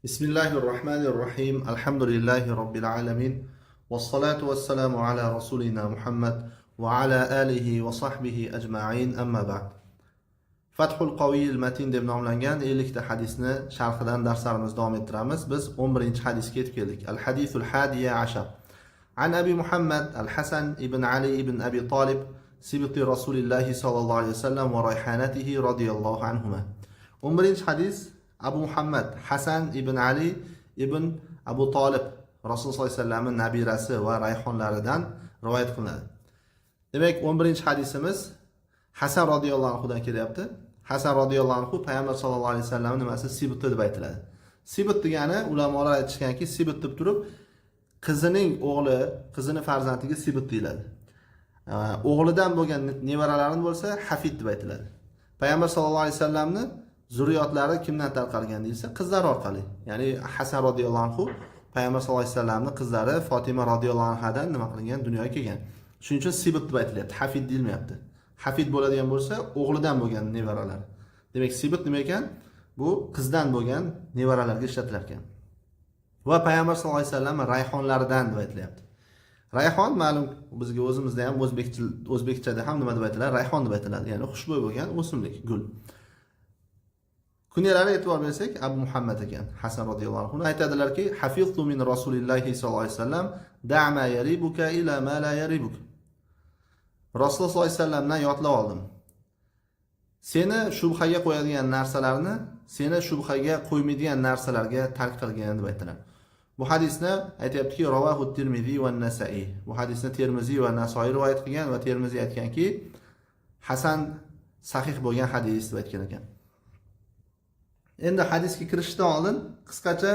بسم الله الرحمن الرحيم الحمد لله رب العالمين والصلاة والسلام على رسولنا محمد وعلى آله وصحبه أجمعين أما بعد Fathul Qaviyil Matin deb nomlangan 50 ta hadisni sharhidan darslarimizni davom ettiramiz. Biz 11-hadisga yetib keldik. Al-Hadisul Hadiya Ashar. An Abi Muhammad Al-Hasan ibn Ali ibn Abi Talib sibti Rasulillah sallallohu alayhi vasallam va rayhanatihi radhiyallohu anhuma. 11-hadis Abu Muhammad Hasan ibn Ali ibn Abu Talib Rasululloh sollallohu alayhi vasallamning nabirasi va rayhonlaridan rivoyat qilinadi. Demak, 11-hadisimiz Hasan radhiyallohu anhudan kelyapti. Hasan radhiyallohu anhu payg'ambar sallallohu alayhi vasallamning nimasi sibti deb aytiladi. Sibit degani ulamolar aytishganki, sibit deb turib qizining o'g'li, qizining farzandiga sibit deyiladi. O'g'lidan bo'lgan nevaralarini bo'lsa hafid deb aytiladi. Payg'ambar sallallohu alayhi vasallamning zurriyotlari kimdan tarqalgan deyilsa, qizlar orqali. Ya'ni Hasan radhiyallohu anhu payg'ambar sallallohu alayhi vasallamning qizlari Fatima radhiyallohu anhadan nima qilingan, dunyoga kelgan. Shuning uchun sibit deb aytilyapti, hafid deyilmayapti. Hafid bo'ladigan bo'lsa, o'g'lidan bo'lgan nevaralar. Demak, sibit nima ekan? Bu qizdan bo'lgan nevaralarga ishlatilar ekan. Va payg'ambar sallallohu alayhi vasallam rayhonlaridan deb aytilyapti. Rayhon ma'lum bizga o'zimizda ham o'zbekchada ham nima deb aytiladi? Rayhon deb aytiladi. Ya'ni xushbo'y bo'lgan o'simlik, gul. Kunyalari e'tibor bersak, Abu Muhammad ekan. Hasan radhiyallohu anhu aytadilarki, hafiztu min Rasulillahi sallallohu alayhi vasallam da'ma yaribuka ila ma la yaribuk. Rasululloh sollallohu alayhi vasallamdan yodlab oldim. Seni shubhaga qo'yadigan narsalarni, seni shubhaga qo'ymaydigan narsalarga tark qilgan deb aytdilar. Bu hadisni aytayaptiki, Ravahu Tirmizi va Nasa'i. Bu hadisni Termiziy va Nasoiy rivoyat qilgan va Termiziy aytganki, hasan sahih bo'lgan hadis deb aytgan ekan. Endi hadisga kirishdan oldin qisqacha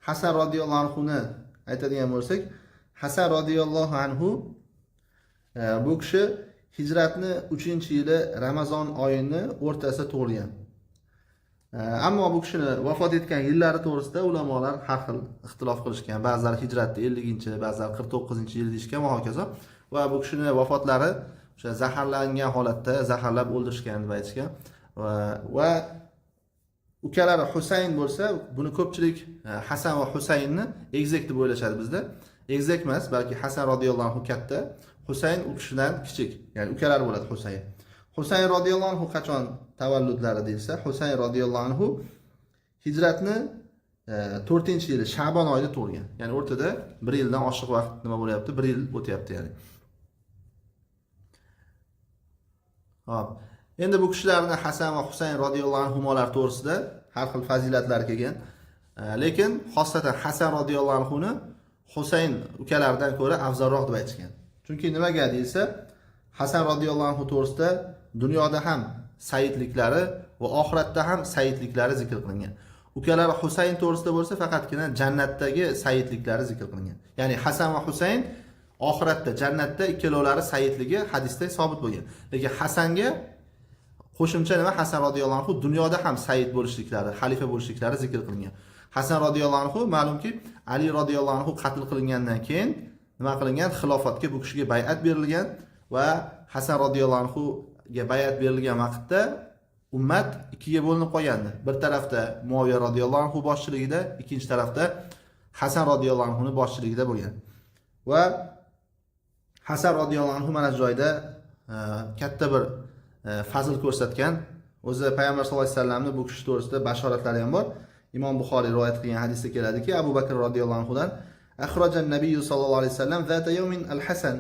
Hasan radhiyallohu anhu ni aytadigan bo'lsak, Hasan radhiyallohu anhu bu kishi hijratni 3-yili Ramazon oyini o'rtasida tug'ilgan. Ammo bu kishini vafot etgan yillari to'g'risida ulamolar har xil ixtilof qilishgan. Ba'zilar hijratni 50-chi, ba'zilar 49-yil deyishgan va hokazo. Va bu kishini vafotlari o'sha zaharlangan holatda zaharlab o'ldirishgan deb aytishgan. Va ukalari Husayn bo'lsa, buni ko'pchilik Hasan va Husaynni egizak deb o'ylashadi bizda. Egizak emas, balki Hasan radhiyallohu anhu katta, Husayn u kishidan kichik. Ya'ni ukalari bo'ladi Husayn. Husayn radhiyallohu anhu qachon tavalludlari deyilsa, Husayn radhiyallohu anhu hijratni 4-yili Sha'bon oyida tug'ilgan. Ya'ni o'rtada 1 yildan oshiq vaqt nima bo'lyapti? 1 yil o'tyapti ya'ni. Hop. Endi bu kishilarning Hasan va Husayn radhiyallohu anhular to'g'risida har xil fazilatlar kelgan. Lekin xosatan Hasan radhiyallohu anhu ni Husayn ukalaridan ko'ra afzalroq deb aytishgan. Chunki nimaga deyilsa, Hasan radhiyallohu anhu to'g'risida dunyoda ham sayyidliklari va oxiratda ham sayyidliklari zikr qilingan. Ukalari Husayn to'g'risida bo'lsa, faqatgina jannatdagi sayyidliklari zikr qilingan. Ya'ni Hasan va Husayn oxiratda jannatda ikkalovlari sayyidligi hadisda sabit bo'lgan. Lekin Hasanga qo'shimcha nima? Hasan radhiyallohu anhu dunyoda ham sayyid bo'lishliklari, xalifa bo'lishliklari zikr qilingan. Hasan radhiyallohu anhu ma'lumki, Ali radhiyallohu anhu qatl qilingandan keyin nima qilingan? Xilofatga bu kishiga bay'at berilgan va Hasan radhiyallohu anhu ga bay'at berilgan vaqtda ummat ikkiga bo'linib qolgandi. Bir tarafda Muaviya radhiyallohu anhu boshchiligida, ikkinchi tarafda Hasan radhiyallohu anhu ning boshchiligida bo'lgan. Va Hasan radhiyallohu anhu mana shu joyda katta bir fazil ko'rsatgan. O'zi payg'ambar sollallohu alayhi vasallamning bu kishi to'g'risida bashoratlari ham bor. Imom Buxoriy rivoyat qilgan hadisda keladiki, Abu Bakr radhiyallohu anhudan akhraja an-nabiy sallallohu alayhi vasallam zata yawmin al-Hasan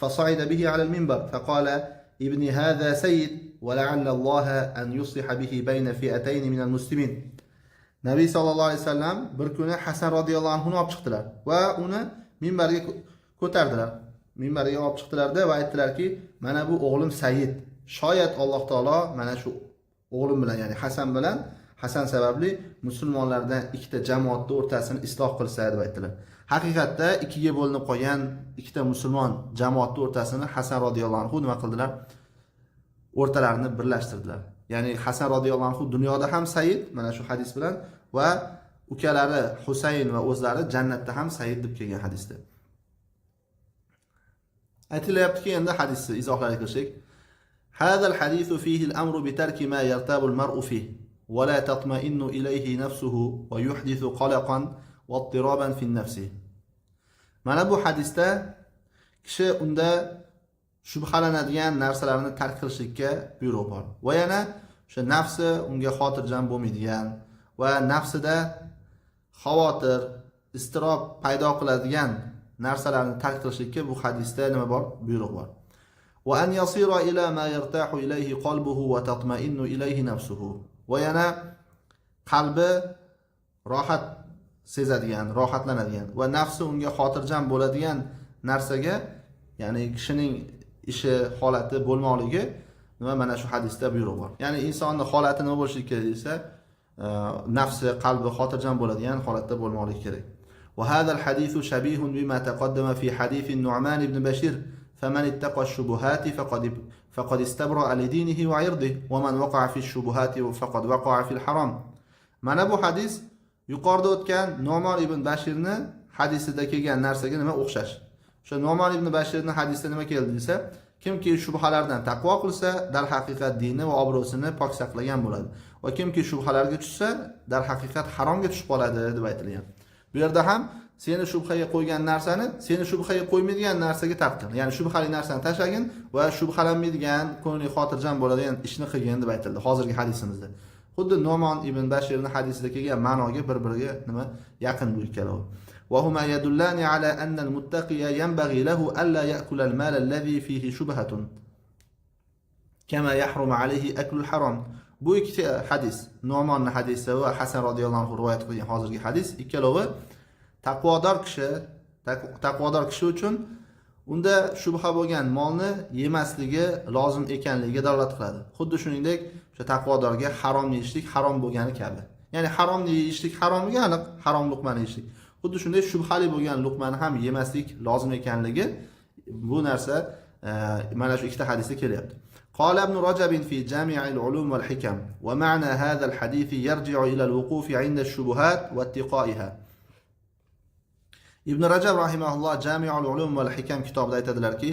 فصعد به على المنبر فقال ابني هذا سيد ولعل الله أن يصلح به بين فئتين من المسلمين. Nabiy sallallohu alayhi vasallam bir kuni Hasan radhiyallohu anhu ni olib chiqdilar va uni minbarga ko'tardilar. Minbarga olib chiqdilarda va aytdilarki, mana bu o'g'lim Sayyid. Shoyat Alloh taolo mana shu o'g'lim bilan, ya'ni Hasan bilan, Hasan sababli musulmonlardan ikkita jamoatning o'rtasini isloh qilsa deb aytdilar. Haqiqatda ikkiga bo'linib qolgan ikkita musulmon jamoatning o'rtasini Hasan radhiyallohu anhu nima qildilar? O'rtalarini birlashtirdilar. Ya'ni Hasan radhiyallohu anhu dunyoda ham sayyid, mana shu hadis bilan, va ukalari Husayn va o'zlari jannatda ham sayyid deb kelgan hadisda. Aytilyaptiki, endi hadisni izohlariga kirsak, hadal hadisu fihi al-amru bi tarki ma yartabu al-mar'u fihi. ولا تطمئن إليه نفسه ويحدث قلقا واضطرابا في النفس. Mana bu hadisda kishi unda shubhalanadigan narsalarni tark qilishlikka buyruq bor. Va yana o'sha nafsi unga xotirjam bo'lmaydigan va nafsida xavotir, iztirob paydo qiladigan narsalarni tark qilishlikka bu hadisda nima bor? Buyruq bor. Va an yasira ila ma yartahu ilayhi qalbuhu va tatma'innu ilayhi nafsuhu. Va yana qalbi rohat sezadigan, rohatlanadigan va nafsi unga xotirjam bo'ladigan narsaga, ya'ni kishining ishi, holati bo'lmoqligi nima mana shu hadisda buyruq bor. Ya'ni insonning holati nima bo'lishi kerak desa, nafsi, qalbi xotirjam bo'ladigan holatda bo'lmoqligi kerak. Va hadal hadithu shabihun bima taqaddama fi hadith Nu'man ibn Bashir, faman ittaqa ash-shubuhati faqad istabra'a li dinihi wa 'irdihi wa man waqa'a fi ash-shubuhati faqad waqa'a fi al-haram. Mana bu hadis yuqorida o'tgan Nu'man ibn Bashirni hadisida kelgan narsaga nima o'xshash? O'sha Nu'man ibn Bashirning hadisida nima keldi desa, kimki shubhalardan taqvo qilsa, dar haqiqat dini va obro'sini pok saqlagan bo'ladi. Va kimki shubhalarga tushsa, dar haqiqat haromga tushib qoladi deb aytilgan. Bu yerda ham seni shubhaga qo'ygan narsani seni shubhaga qo'ymaydigan narsaga tartqin. Ya'ni shubhali narsani tashlagin va shubhalanmaydigan, ko'ngli xotirjam bo'ladigan ishni qilgin deb aytildi hozirgi hadisimizda. Xuddi Nu'man ibn Bashirning hadisida kelgan ma'noga bir-biriga nima yaqin bu ikkalovi. Wa huma yadullani ala anna al-muttaqiya yanbaghi lahu alla ya'kula al-mal alladhi fihi shubhatun kama yahrum alayhi aklu al-haram. Bu ikki hadis, Nu'manning hadisi va Hasan radhiyallohu anhu rivoyat qilgan hozirgi hadis ikkalovi taqvodor kishi uchun unda shubha bo'lgan molni yemasligi lozim ekanligiga dalolat qiladi. Xuddi shuningdek, o'sha taqvodorga harom yeyishlik harom bo'lgani kabi. Ya'ni haromni yeyishlik haromligi aniq, harom luqmani yeyishlik. Xuddi shunday shubhali bo'lgan luqmani ham yemaslik lozim ekanligi bu narsa mana shu ikkita hadisda kelyapti. قال ابن رجب في جامع العلوم والحكم ومعنى هذا الحديث يرجع إلى الوقوف عند الشبهات واتقائها. Ibn Rajab rahimahulloh Jami'ul Ulum wal Hikam kitobida aytadilarki,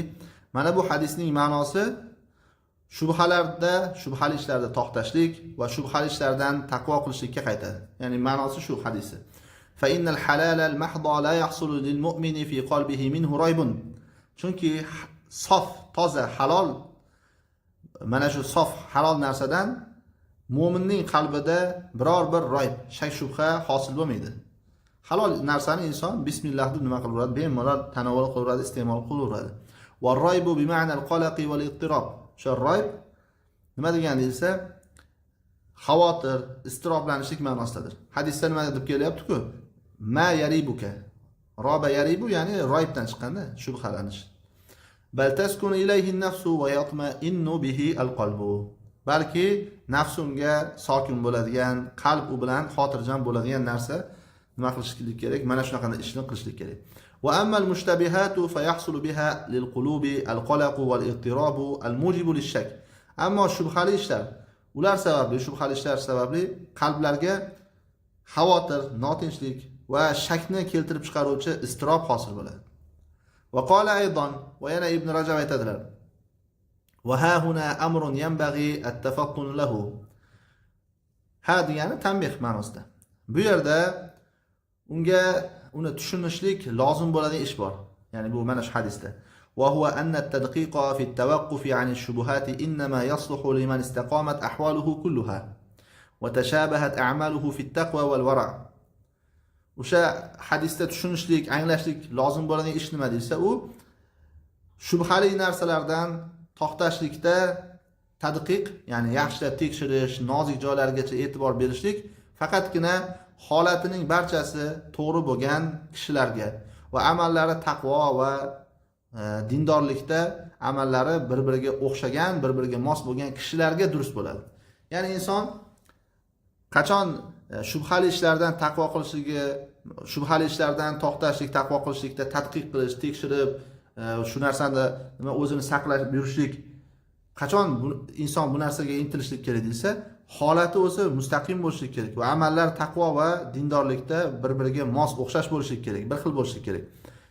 mana bu hadisning ma'nosi shubhali ishlarda to'xtashlik va shubhali ishlardan taqvo qilishlikka qaytadi. Ya'ni ma'nosi shu hadisi. Fa innal halal al mahda la yahsulu lil mu'mini fi qalbihi minhu raybun. Chunki sof, toza, halol, mana shu sof, halol narsadan mu'minning qalbida biror bir rayb, shak shubha hosil bo'lmaydi. Halol narsani inson bismillah deb nima qilaveradi, bemalol tanovul qilaveradi, iste'mol qilaveradi. Va raybu bi ma'nal qalaqi wal ittirob. Shu rayb nima degani desa, xavotir, istiroblanishlik ma'nosidadir. Hadisda nima deb kelyapti-ku? Ma yaribuka. Roba yaribu, ya'ni raybdan chiqqanda shubhalanish. Bal taskunu ilayhi an-nafsu wa yatma'innu bihi al-qalbu. Balki nafs unga sokin bo'ladigan, qalb u bilan xotirjam bo'ladigan narsa nima qilishlik kerak? Mana shunaqa ishni qilishlik kerak. Va ammal mushtabihatu fayahsulu biha lilqulubi alqalaq wal ittirab almujib lishak. Ammo shubhali ishlar, ular sababli qalblarga xavotir, notinchlik va shakni keltirib chiqaruvchi iztirob hosil bo'ladi. Va qala aydan, va yana Ibn Rajab aytadilar: "Va ha huna amrun yanbaghi at-tafaqqun lahu." Ha degani tanbih ma'nosida. Bu yerda uni tushunishlik lozim bo'ladigan ish bor. Ya'ni bu mana shu hadisda. Va huwa anna at-tadqiqa fi at-tawaqquf 'an ash-shubuhat inma yasluhu liman istaqamat ahwaluhu kulluha wa tashabahat a'maluhu fi at-taqwa wal wara'. O'sha hadisda tushunishlik, anglashlik lozim bo'ladigan ish nima desa, u shubhali narsalardan to'xtashlikda tadqiq, ya'ni yaxshilab tekshirish, nozik joylargacha e'tibor berishlik faqatgina holatining barchasi to'g'ri bo'lgan kishilarga va amallari taqvo va dindorlikda amallari bir-biriga o'xshagan, bir-biriga mos bo'lgan kishilarga durust bo'ladi. Ya'ni inson qachon shubhali ishlardan taqvo qilishligi, shubhali ishlardan to'xtashlik, taqvo qilishlikda tadqiq qilish, tekshirib, shu narsani nima o'zini saqlab yurishlik, qachon inson bu narsaga intilishlik kerak desa, holati o'zi mustaqim bo'lishi kerak va amallar taqvo va dindorlikda bir-biriga mos, o'xshash bo'lishi kerak, bir xil bo'lishi kerak.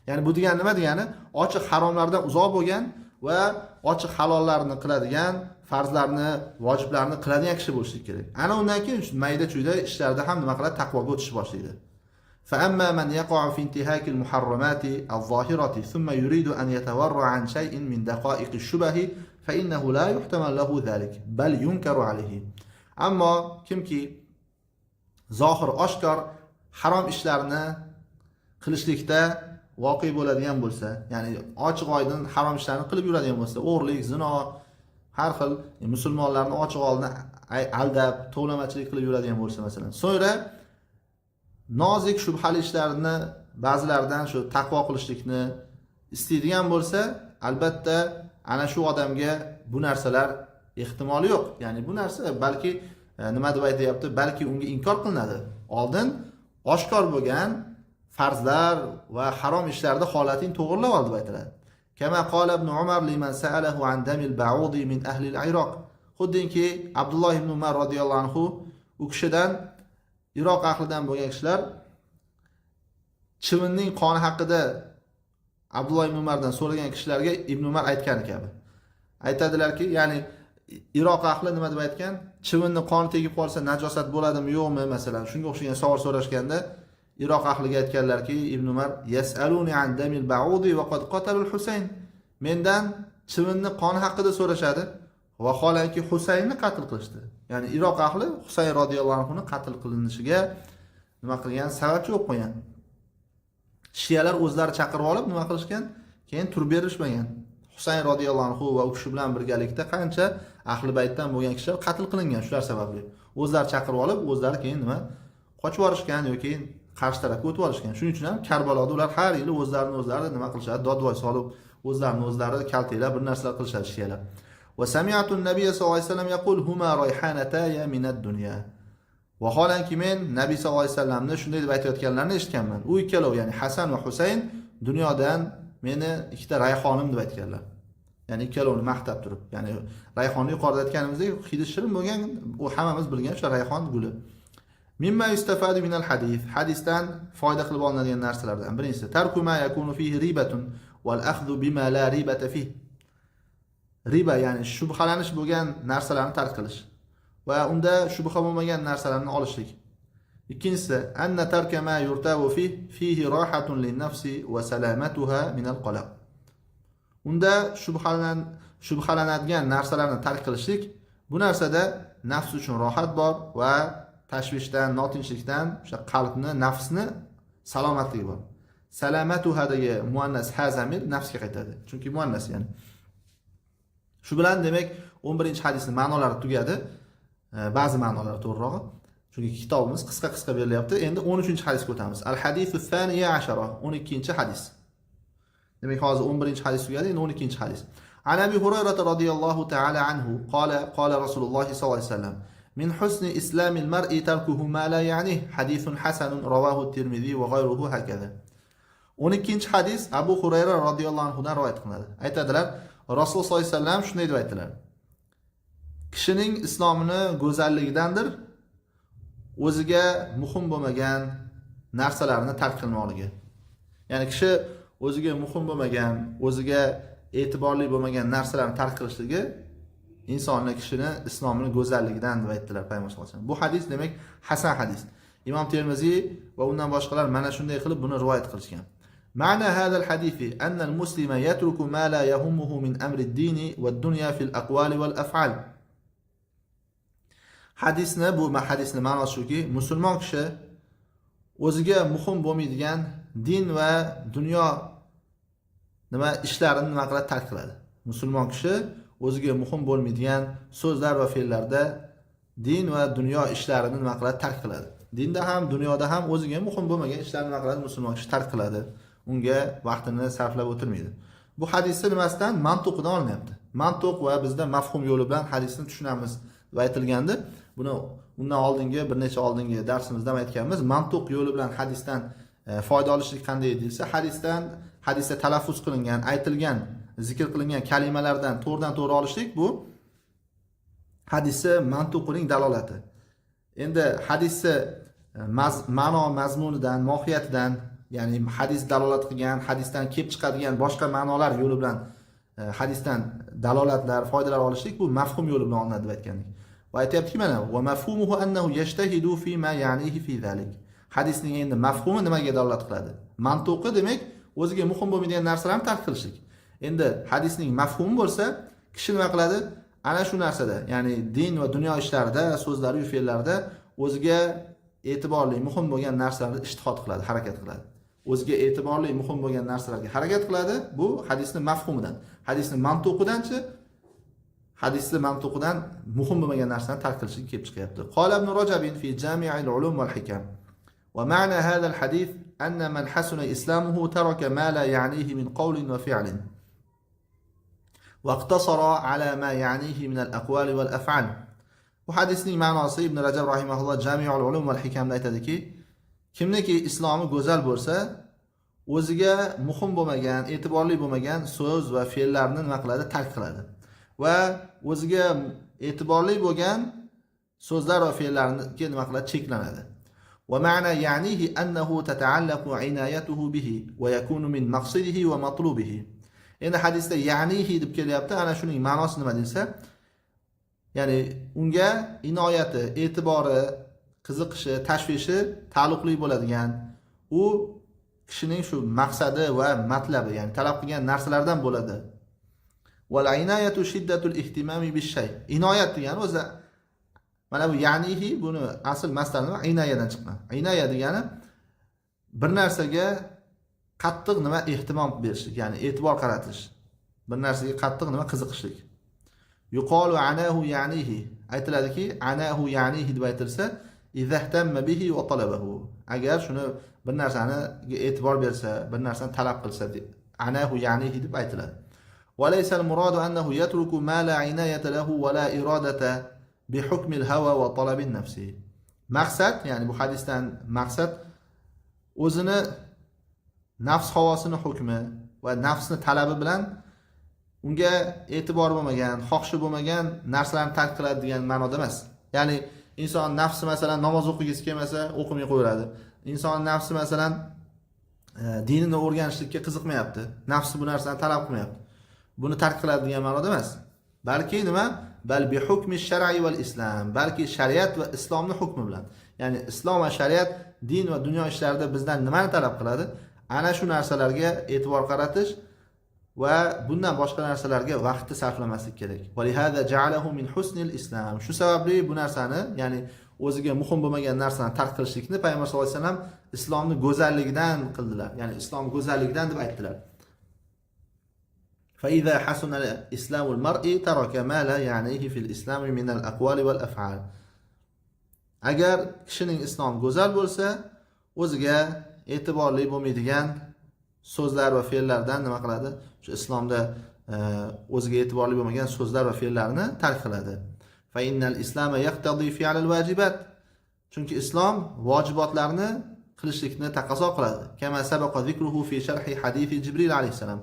Ya'ni bu degani nima degani? Ochiq haromlardan uzoq bo'lgan va ochiq halollarni qiladigan, farzlarni, vojiblarni qiladigan kishi bo'lishi kerak. Ana undan keyin mayda chuyda ishlarda ham nima qiladi? Taqvoga o'tish boshlaydi. فأما من يقع في انتهاك المحرمات الظاهرة ثم يريد أن يتورع عن شيء من دقائق الشبه فإنه لا يحتمل له ذلك بل ينكر عليه. أما kimki zohir oshkor harom ishlarni qilishlikda voqe bo'ladigan bo'lsa, ya'ni ochiq oydin harom ishlarni qilib yuradigan bo'lsa, o'g'irlik, zino, har xil musulmonlarni ochiq oldin aldab, tovlamachilik qilib yuradigan bo'lsa masalan, so'ngra nozik shubhali ishlarni ba'zilaridan shu taqvo qilishlikni istaydigan bo'lsa, albatta ana shu odamga bu narsalar ehtimoli yo'q. Ya'ni bu narsa balki nima deb aytayapti? Balki unga inkor qilinadi. Oldin oshkor bo'lgan farzlar va harom ishlarda holating to'g'rilab ol deb aytiladi. Kama qala ibn Umar liman sa'alahu an damil ba'udi min ahli al-Iroq. Xuddinki Abdulloh ibn Umar radhiyallohu anhu u kishidan Iroq ahlidan bo'lgan kishilar chivinning qoni haqida Abdulloh ibn Umardan so'ragan kishilarga Ibn Umar aytgan kabi. Aytadilarki, ya'ni Iroq ahli nima deb aytgan? Chivinni qoni tegib qolsa najosat bo'ladimi, yo'qmi masalan? Shunga o'xshagan savol so'rashganda Iroq ahliga aytganlarki, Ibn Umar yasaluni an damil ba'udi va qad qatalul Husayn. Mendan chivinni qoni haqida so'rashadi. Vaholanki Husaynni qatl qilishdi. Ya'ni Iroq ahli Husayn radhiyallohu anhu ni qatl qilinishiga nima qilgan? Sababchi bo'lib qo'ygan. Shiyalar o'zlari chaqirib olib nima qilishgan? Keyin turib berishmagan. Husayn radhiyallohu anhu va u kishi bilan birgalikda qancha ahli baytdan bo'lgan kishilar qatl qilingan shular sababli. O'zlari chaqirib olib, o'zlari keyin nima qochib yorishgan yoki qarshi tarafga o'tib olishgan. Shuning uchun ham Karbaloda ular har yili o'zlarini nima qilishadi? Dodvoy solib, o'zlarini kaltaylab bir narsalar qilishadi shiyalar. وسمعت النبي صلى الله عليه وسلم يقول هما ريحانتاي من الدنيا. Vaholanki men Nabiy sallallohu alayhi vasallamni shunday deb aytayotganlarini eshitganman. U ikkalov, ya'ni Hasan va Husayn dunyodan meni ikkita rayhonim deb aytganlar. Ya'ni ikkalovini maqtab turib, ya'ni rayhonni yuqorida aytganimizdek hidi shirin bo'lgan, u hammamiz bilgan o'sha rayhon guli. Mimma yustafadu min al-hadis. Hadisdan foyda qilib olinadigan narsalardan birinchisi tarku ma yakunu fihi ribatun wal akhdhu bima la ribata fihi. Riba, ya'ni shubhalanish bo'lgan narsalarni tark qilish va unda shubha bo'lmagan narsalarni olishlik. Ikkinchisi anna tarka ma yurtabu fihi rahatun lin-nafsi va salamatuha min al-qalaq. Unda shubhalanadigan narsalarni tark qilishlik, bu narsada nafs uchun rohat bor va tashvishdan, notinchlikdan o'sha qalbni, nafsni salomatligi bor. Salamatuhadagi muannas ha zamir nafsga qaytadi. Chunki muannas ya'ni. Shu bilan demak 11-hadisning ma'nolari tugadi. Ba'zi ma'nolari to'g'rirog'i. Chunki kitobimiz qisqa berilyapti. Endi 13-hadisga o'tamiz. Al-hadithu thaniya 12-hadis. Demak hozir 11-hadis tugadi, endi 12-hadis. An Abi Hurayra radhiyallohu ta'ala anhu qala Rasululloh sallallohu alayhi vasallam min husni islamil mar'i tarkuhu ma la ya'ni hadithun hasanun rawahu at-Tirmidhi va ghayruhu hakaza. 12-hadis Abu Hurayra radhiyallohu anhu dan rivoyat qilinadi. Aytadilar, Rasululloh sollallohu alayhi vasallam shunday deb aytdilar. Kishining islomini go'zalligidandir o'ziga muhim bo'lmagan narsalarni tark qilmoqligi. Ya'ni kishi o'ziga muhim bo'lmagan, o'ziga e'tiborli bo'lmagan narsalarni tark qilishligi insonning kishini islomini go'zalligidan deb aytdilar Payg'ambar sollallohu alayhi vasallam. Bu hadis demak hasan hadis. Imom Termiziy va undan boshqalar mana shunday qilib buni rivoyat qilishgan. معنى هذا الحديث أن المسلم يترك ما لا يهمه من أمر الدين والدنيا في الأقوال والأفعال. Bu hadisni ma'nosi shuki, musulmon kishi o'ziga muhim bo'lmaydigan din va dunyo ishlarini nima qiladi? Tark qiladi. Musulmon kishi o'ziga muhim bo'lmaydigan so'zlar va fe'llarda din va dunyo ishlarini nima qiladi? Tark qiladi. Dinda ham, dunyoda ham o'ziga muhim bo'lmagan ishlarni nima qiladi? Musulmon kishi tark qiladi. Unga vaqtini sarflab o'tirmaydi. Bu hadisni nimasidan? Mantiqdan olinyapti. Mantiq va bizda mafhum yo'li bilan hadisni tushunamiz deb aytilgandi. Buni undan oldingi bir necha oldingi darsimizda ham aytganmiz. Mantiq yo'li bilan hadisdan foyda olishlik qanday deyilsa, hadisda talaffuz qilingan, aytilgan, zikr qilingan kalimalardan to'g'ridan-to'g'ri olishlik bu hadisni mantiqining dalolati. Endi hadisni ma'no mazmunidan, mohiyatidan, ya'ni hadis dalolat qilgan, hadisdan kelib chiqadigan boshqa ma'nolar yo'li bilan hadisdan dalolatlar, foydalar olishlik bu mafhum yo'li bilan olinadi deb aytgandik. Va aytayaptiki mana va mafhumuhu annahu yashtahidu fi ma ya'nihi fi zalik. Hadisning endi mafhumi nimaga dalolat qiladi? Mantuqi demak o'ziga muhim bo'lmaydigan narsalarni tark qilishlik. Endi hadisning mafhumi bo'lsa, kishi nima qiladi? Ana shu narsada, ya'ni din va dunyo ishlarida, so'zlari va fe'llarida o'ziga e'tiborli, muhim bo'lgan narsalarni ijtihod qiladi, harakat qiladi. O'ziga e'tiborli, muhim bo'lgan narsalarga harakat qiladi. Bu hadisning mafhumidan. Hadisning mantuqidan-chi? Hadisning mantuqidan muhim bo'lmagan narsani tark qilishga kelib chiqyapti. Qala ibn Rajab fi Jami'il ulum wal hikam. Wa ma'na hadha al hadith anna man hasuna islamuhu taraka ma la ya'nihi min qawlin wa fi'lin. واقتصر على ما يعنيه من الأقوال والأفعال. Bu hadisning ma'nosi Ibn Rajab rahimahulloh Jami'ul ulum wal hikamda aytadiki, kimniki islomi go'zal bo'lsa, o'ziga muhim bo'lmagan, e'tiborli bo'lmagan so'z va fe'llarni nima qiladi? Tark qiladi. Va o'ziga e'tiborli bo'lgan so'zlar va fe'llarga nima qiladi? Cheklanadi. Wa ma'na ya'nihi annahu tata'allaqu 'inayatuhu bihi wa yakunu min maqsidihi wa matlubihi. Endi hadisda ya'nihi deb kelyapti. Ana shuning ma'nosi nima desa, ya'ni unga inoyati, e'tibori, qiziqishi, tashvishi taalluqli bo'ladigan, u kishining shu maqsadi va matlabi, ya'ni talab qilgan narsalardan bo'ladi. Wal inayatu shiddatul ihtimami bish-shay. Inoyat degani o'zi mana bu ya'nihi, buni asl masdar nima? Inayadan chiqqan. Inaya degani bir narsaga qattiq nima ehtimom berishlik, ya'ni e'tibor qaratish. Bir narsaga qattiq nima qiziqishlik. Yuqalu anahu ya'nihi. Aytiladiki, anahu ya'nihi deb aytilsa, izahtamma bihi va talabahu. Agar shuni bir narsani e'tibor bersa, bir narsani talab qilsa, anahu ya'nihi deb aytiladi. Va laysa al-muradu annahu yatruku ma la inayata lahu va la iradata bi hukmi al-hawa va talabin nafsi. Maqsad, ya'ni bu hadisdan maqsad o'zini nafs havosini hukmi va nafsni talabi bilan unga e'tibor bo'lmagan, xohishi bo'lmagan narsalarni tark qiladi degan ma'noda emas. Ya'ni inson nafsi masalan namoz o'qigisi kelmasa, o'qimay qo'yadi. Inson nafsi masalan dinini o'rganishlikka qiziqmayapti. Nafsi bu narsani talab qilmayapti. Buni tark qiladi degan ma'noda emas. Balki nima? Bal bi hukmi shar'i val islam. Balki shariat va islomning hukmi bilan. Ya'ni islom va shariat din va dunyo ishlarida bizdan nimani talab qiladi? Ana shu narsalarga e'tibor qaratish va bundan boshqa narsalarga vaqtni sarflamaslik kerak. Va lihada ja'alahu min husnil islam. Shu sababli bu narsani, ya'ni o'ziga muhim bo'lmagan narsani tark qilishlikni payg'ambar sollallohu alayhi vasallam islomning go'zalligidan qildilar. Ya'ni islom go'zalligidan deb aytdilar. Fa iza hasuna islamul mar'i taraka ma la ya'nihi fil islam min al aqwali wal af'al. Agar kishining islom go'zal bo'lsa, o'ziga e'tiborli bo'lmaydigan so'zlar va fe'llardan nima qiladi? Shu islomda o'ziga e'tiborli bo'lmagan so'zlar va fe'llarni tark qiladi. Fa innal islama yaqtadi fi'l al-wajibat. Chunki islom vojibotlarni qilishlikni taqozo qiladi. Kama sabaqa zikruhu fi sharhi hadisi Jibril alayhisalom.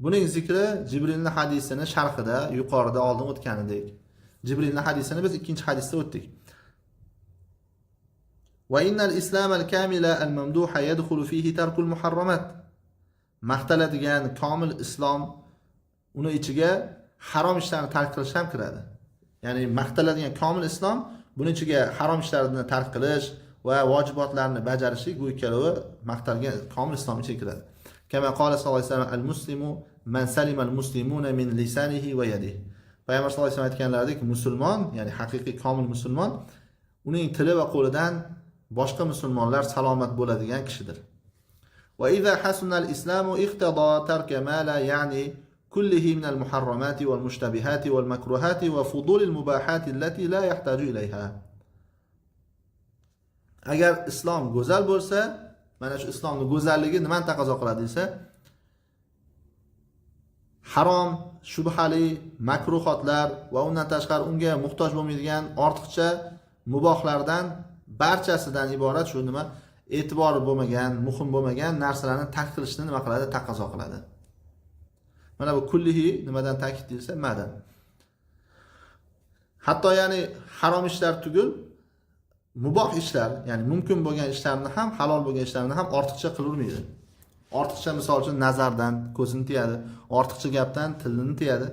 Buning zikri Jibrilning hadisini sharhida yuqorida oldin o'tganidek. Jibrilning hadisini biz ikkinchi hadisda o'tdik. Va innal islam al-kamila al-mamduha yadkhulu fihi tarkul muharramat. Maqtaladigan komil islom uni ichiga harom ishlarni tark qilish ham kiradi. Ya'ni maqtaladigan komil islom buning ichiga harom ishlarni tark qilish va vojibotlarni bajarishlik, bu ikkalovi maqtalgan komil islom ichiga kiradi. Kama qala sallallohu alayhi vasallam al-muslimu man salima al-muslimuna min lisanihi va yadihi. Payg'ambar sallallohu alayhi vasallam aytganlaridek, musulmon, ya'ni haqiqiy komil musulmon uning tili va qo'lidan boshqa musulmonlar salomat bo'ladigan kishidir. Va idza hasuna al-islamu iqtada tarka ma la ya'ni kullihi min al-muharramati wal mushtabihati wal makruhati wa fudul al-mubahati allati la yahtaju ilayha. Agar islom go'zal bo'lsa, mana shu islomning go'zalligi nimani taqozo qiladi desa, harom, shubhali, makruhotlar va undan tashqari unga muhtoj bo'lmaydigan ortiqcha mubohlardan barchasidan iborat shu nima e'tibori bo'lmagan, muhim bo'lmagan narsalarni tark qilishni nima qiladi? Taqozo qiladi. Mana bu kullihi nimadan ta'kidlansa, madan. Hatto ya'ni harom ishlar tugul, muboh ishlar, ya'ni mumkin bo'lgan ishlarni ham, halol bo'lgan ishlarni ham ortiqcha qilavermaydi. Ortiqcha misol uchun nazardan ko'zini tiyadi, ortiqcha gapdan tilini tiyadi.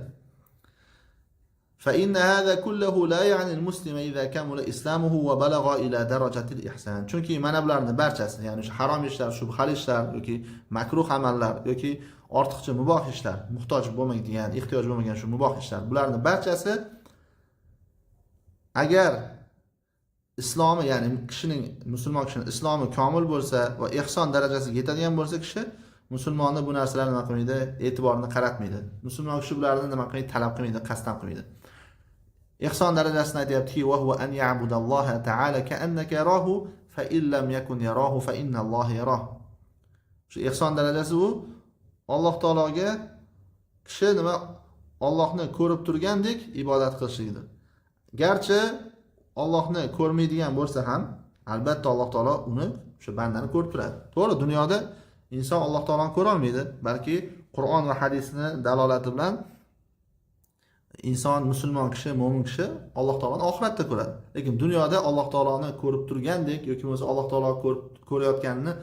فإن هذا كله لا يعني المسلم إذا كمل إسلامه وبلغ إلى درجة الإحسان. Chunki mana bularning barchasi, ya'ni shu harom ishlar, shubhali ishlar yoki makruh amallar yoki ortiqcha muboh ishlar, muhtoj bo'lmaydigan, ehtiyoj bo'lmagan shu muboh ishlar, bularning barchasi agar islomi, ya'ni kishining, musulmon kishining islomi komil bo'lsa va ihson darajasiga yetadigan bo'lsa, kishi musulmonni bu narsalarni nima qilmaydi, e'tiborini qaratmaydi. Musulmon kishi bularni nima qilmaydi, talab qilmaydi, qasddan qilmaydi. Ihson darajasini aytayaptiki, va huwa an ya'budalloha ta'ala ka'annaka yarahu fa in lam yakun yarahu fa innalloha yarahu. Shu ihson darajasi u Alloh taologa kishi nima, Allohni ko'rib turgandek ibodat qilishligidir. Garchi Allohni ko'rmaydigan bo'lsa ham, albatta Alloh taolo uni, shu bandani ko'rib turadi. To'g'ri, dunyoda inson Alloh taoloni ko'ra olmaydi, balki Qur'on va hadisni dalolati bilan inson, musulmon kishi, mo'min kishi Alloh taoloni oxiratda ko'radi. Lekin dunyoda Alloh taoloni ko'rib turgandek yoki bo'lmasa Alloh taolo ko'rayotganini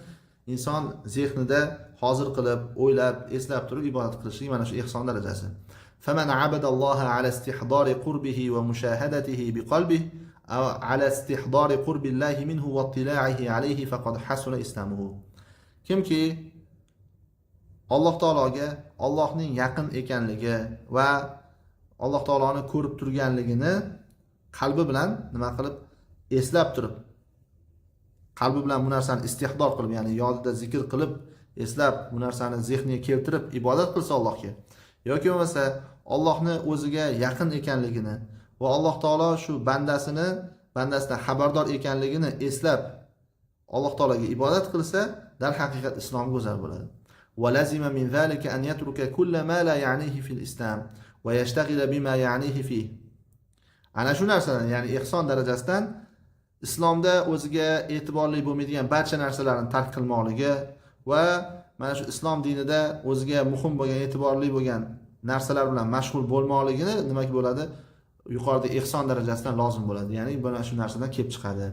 inson zehnida hozir qilib, o'ylab, eslab turib ibodat qilishi mana shu ihson darajasi. فمن عبد الله على استحضار قربه ومشاهدته بقلبه أو على استحضار قرب الله منه واطلاعه عليه فقد حسن إسلامه. Kimki Alloh taologa Allohning yaqin ekanligi va Alloh taoloni ko'rib turganligini qalbi bilan nima qilib eslab turib, qalbi bilan bu narsani istihdor qilib, ya'ni yodida zikr qilib, eslab bu narsani zehniga keltirib ibodat qilsa Allohga, yoki bo'lmasa Allohni o'ziga yaqin ekanligini va Alloh taolo shu bandasidan xabardor ekanligini eslab Alloh taologa ibodat qilsa, dar haqiqat islom go'zal bo'ladi. Va lazima min zalika an yatruka kull ma la ya'nihi fil islam va yashtag'ila bima ya'nihi fihi. Ana shu narsadan, ya'ni ihson darajasidan islomda o'ziga e'tiborli bo'lmaydigan barcha narsalarni tark qilmoqligi va mana shu islom dinida o'ziga muhim bo'lgan, e'tiborli bo'lgan narsalar bilan mashg'ul bo'lmoqligini nima bo'ladi? Yuqorida ihson darajasidan lozim bo'ladi. Ya'ni mana shu narsadan kelib chiqadi.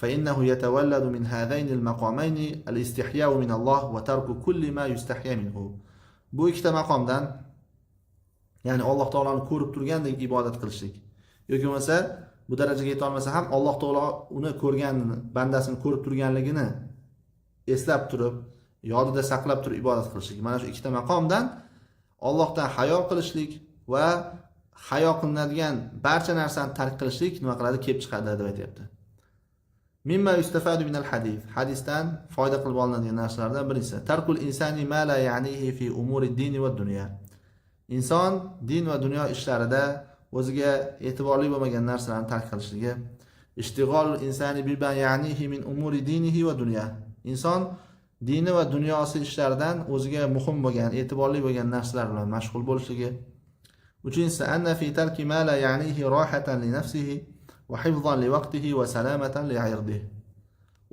فإنه يتولد من هذين المقامين الاستحياء من الله وترك كل ما يستحيا منه. Bu ikkita maqomdan, ya'ni Alloh taoloni ko'rib turgandek ibodat qilishlik yoki bo'lmasa bu darajaga yeta olmasa ham Alloh taolo uni ko'rganini, bandasini ko'rib turganligini eslab turib, yodida saqlab turib ibodat qilishlik. Mana shu ikkita maqomdan Allohdan hayo qilishlik va hayo qilinadigan barcha narsani tark qilishlik nima qiladi, kelib chiqadi deb aytayapti. Mimma yustafadu min al-hadith. Hadisdan foyda qilib olinadigan narsalardan birisi tarkul insani ma la ya'nihi fi umuri din va dunya. Inson din va dunyo ishlarida o'ziga e'tiborli bo'lmagan narsalarni tark qilishligi. Ishtig'ol insani bima ya'nihi min umuri dinihi va dunya. Inson dini va dunyosi ishlaridan o'ziga muhim bo'lgan, e'tiborli bo'lgan narsalar bilan mashg'ul bo'lishligi. Uchinchisi anna fi tarki ma la ya'nihi rohatan li nafsihi va hifzan li vaqtihi va salamatan li 'irdihi.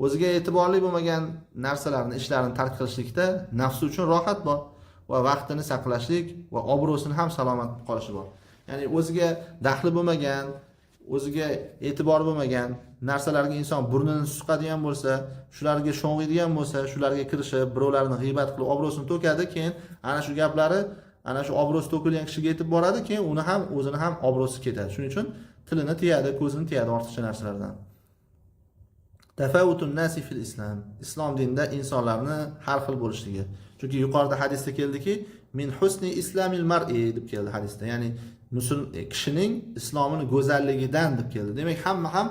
O'ziga e'tiborli bo'lmagan narsalarni, ishlarini tark qilishlikda nafsi uchun rohat bor va vaqtini saqlashlik va obro'sini ham salomat qolishi bor. Ya'ni o'ziga daxli bo'lmagan, o'ziga e'tibor bo'lmagan narsalarga inson burnini suqadigan bo'lsa, shularga sho'ng'iydigan bo'lsa, shularga kirishib, birovlarni g'iybat qilib obro'sini to'kadi, keyin ana shu gaplari, ana shu obro'si to'kilgan kishiga yetib boradi, keyin uni ham o'zini ham obro'si ketadi. Shuning uchun tilini tiyadi, ko'zini tiyadi ortiqcha narsalardan. Tafawutun nasi fil islam. Islom dinida insonlarni har xil bo'lishligi. Chunki yuqorida hadisda keldiki, min husni islamil mar'i deb keldi hadisda. Ya'ni kishining islomini go'zalligidan deb keldi. Demak, hamma ham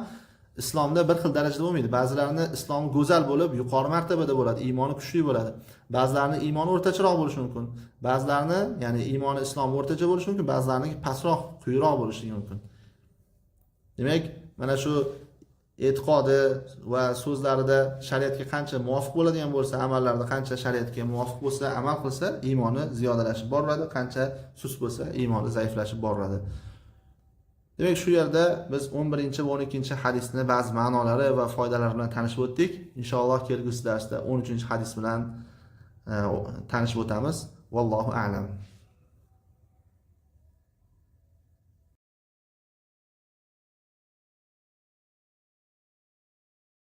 islomda bir xil darajada bo'lmaydi. Ba'zilarning islomi go'zal bo'lib, yuqori martabada bo'ladi, iymoni kuchli bo'ladi. Ba'zilarining iymoni o'rtacharoq bo'lishi mumkin. Ba'zilarining, ya'ni iymoni islom o'rtacha bo'lishi mumkin, ba'zilarining pastroq, quyiroq bo'lishi mumkin. Demak, mana shu e'tiqodi va so'zlarida shariatga qancha muvofiq bo'ladigan bo'lsa, amallarida qancha shariatga muvofiq bo'lsa, amal qilsa, iymoni ziyodalashib boradi, qancha sust bo'lsa, iymoni zaiflashib boradi. Demak, shu yerda biz 11 va 12 hadisni ba'zi ma'nolari va foydalari bilan tanishib o'tdik. Inshaalloh kelgusi darsda 13 hadis bilan tanishib o'tamiz. Vallohu a'lam.